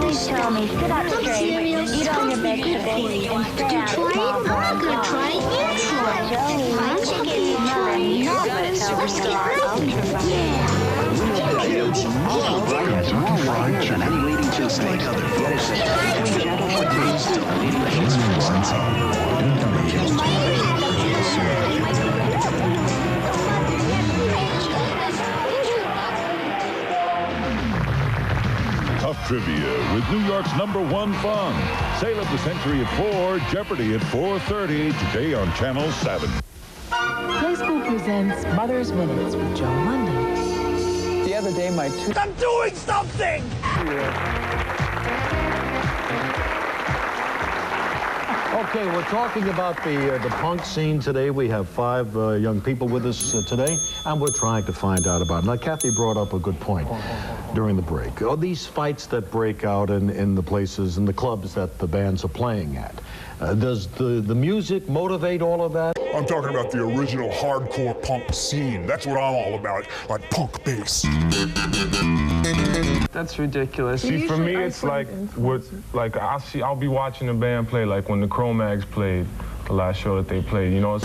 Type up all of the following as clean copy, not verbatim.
Please tell me, sit up straight, eat all your vegetables, and stay out of small I'm gonna try it. You try it. Joey, superstar Just like other folks. Tough Trivia with New York's #1 fun. Sale of the Century at 4, Jeopardy at 4:30, today on Channel 7. Play School presents Mother's Minutes with Joe London. The other day, I'm doing something! Okay, we're talking about the punk scene today. We have 5 young people with us today, and we're trying to find out about it. Now, Kathy brought up a good point during the break. All these fights that break out in the places, in the clubs that the bands are playing at. Does the music motivate all of that? I'm talking about the original hardcore punk scene. That's what I'm all about, like punk bass. That's ridiculous. See, for me, it's like I'll be watching the band play, like when the Cro-Mags played, the last show that they played, you know.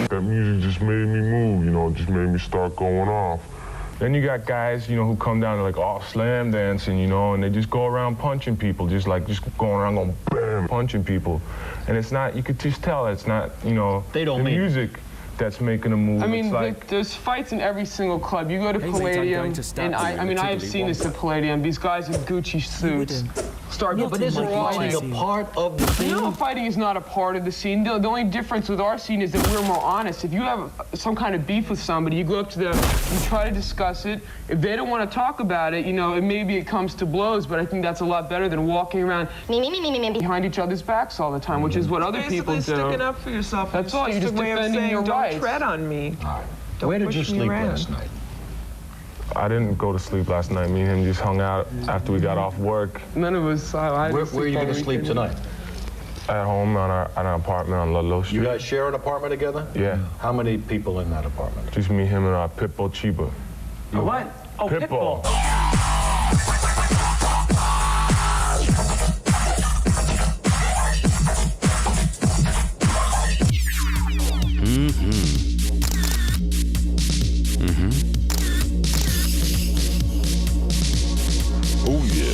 That music just made me move, you know, just made me start going off. Then you got guys, you know, who come down to like slam dancing, you know, and they just go around punching people, just going around going bam, punching people. And it's not, you could just tell it's not, you know, they don't the music that's making a move. I mean, it's like, there's fights in every single club. You go to Palladium, and I mean, I have seen this at Palladium. These guys in Gucci suits start but isn't fighting a part of the scene? No, fighting is not a part of the scene. The only difference with our scene is that we're more honest. If you have some kind of beef with somebody, you go up to them, you try to discuss it. If they don't want to talk about it, you know, and maybe it comes to blows, but I think that's a lot better than walking around behind each other's backs all the time, which is what other people do. Sticking up for yourself. That's all. You're just defending your rights. Don't tread on me. Where did you sleep last night? I didn't go to sleep last night. Me and him just hung out after we got off work. None of us. Where are you going to sleep tonight? At home at our apartment on Ludlow Street. You guys share an apartment together? Yeah. How many people in that apartment? Just me, him, and Pitbull Chiba. What? Oh, Pitbull. Oh, yeah.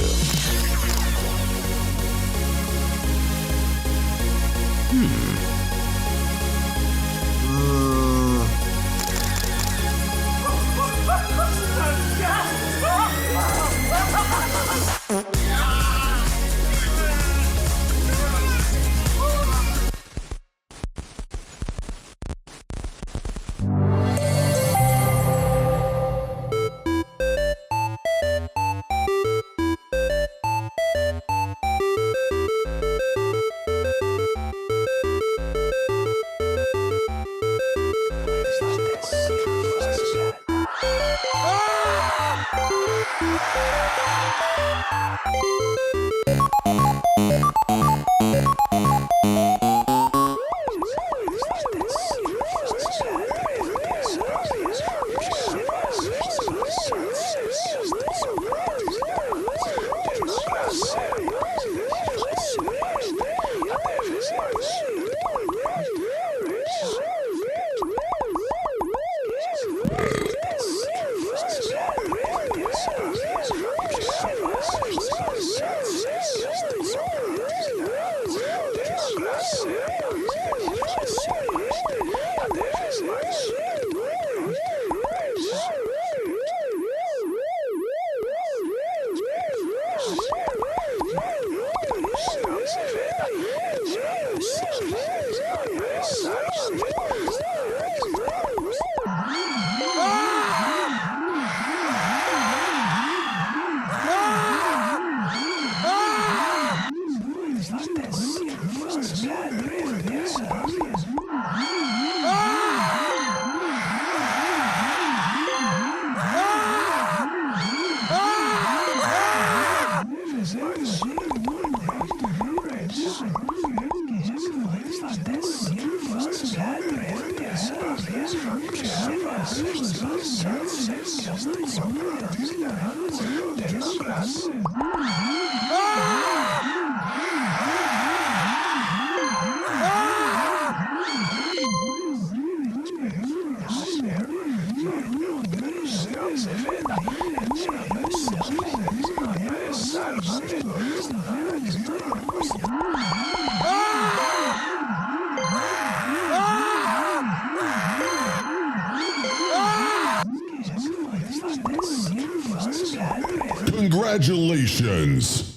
Congratulations!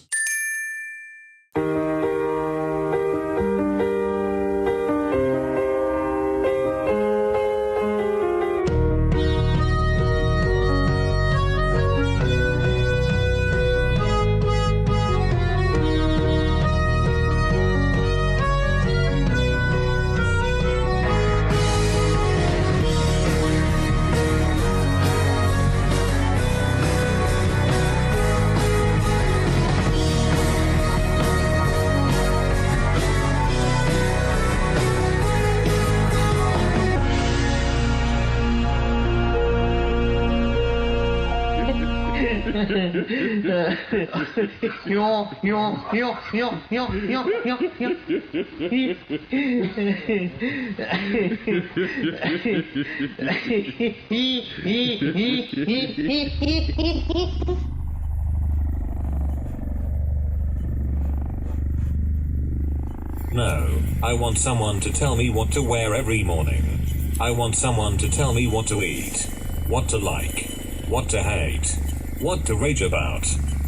No, I want someone to tell me what to wear every morning. I want someone to tell me what to eat, what to like, what to hate, what to rage about,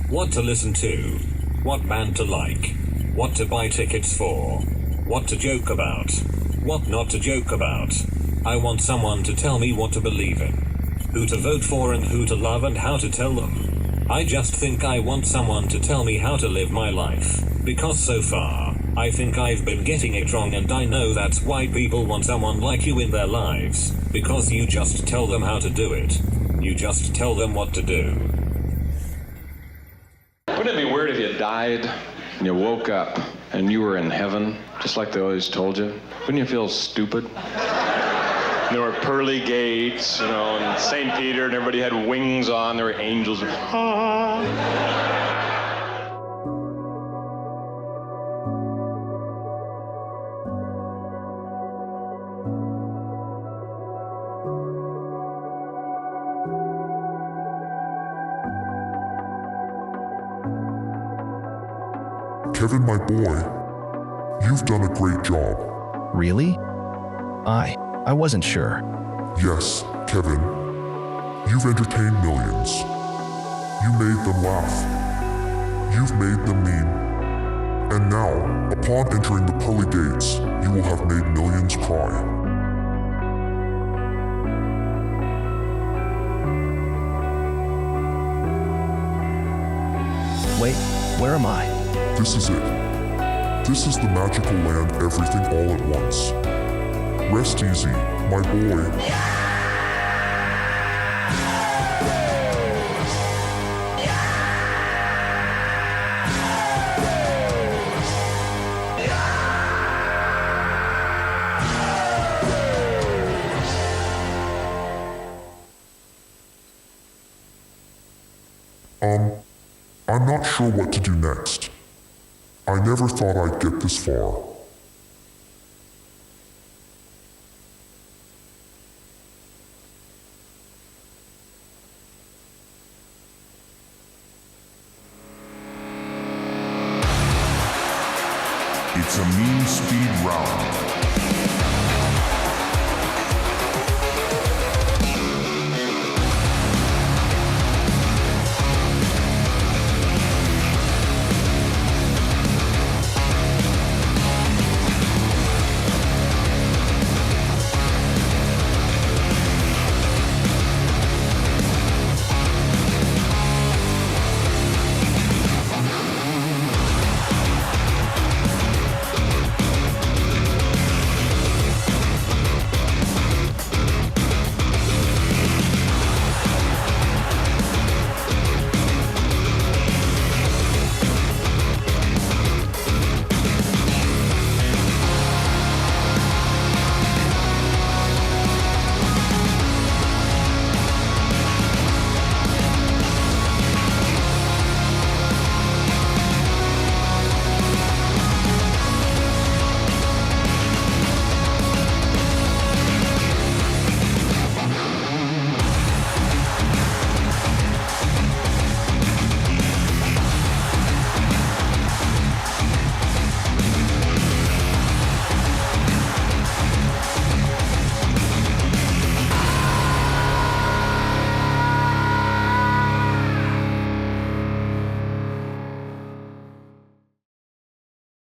what to listen to, what band to like, what to buy tickets for, what to joke about, what not to joke about. I want someone to tell me what to believe in, who to vote for and who to love and how to tell them. I just think I want someone to tell me how to live my life, because so far, I think I've been getting it wrong, and I know that's why people want someone like you in their lives, because you just tell them how to do it. You just tell them what to do. Wouldn't it be weird if you died and you woke up and you were in heaven, just like they always told you? Wouldn't you feel stupid? There were pearly gates, you know, and St. Peter, and everybody had wings on. There were angels. Kevin, my boy, you've done a great job. Really? I wasn't sure. Yes, Kevin, you've entertained millions. You made them laugh. You've made them mean. And now, upon entering the pearly gates, you will have made millions cry. Wait, where am I? This is it. This is the magical land, everything all at once. Rest easy, my boy. I'm not sure what to do next. I never thought I'd get this far. It's a mean speed round.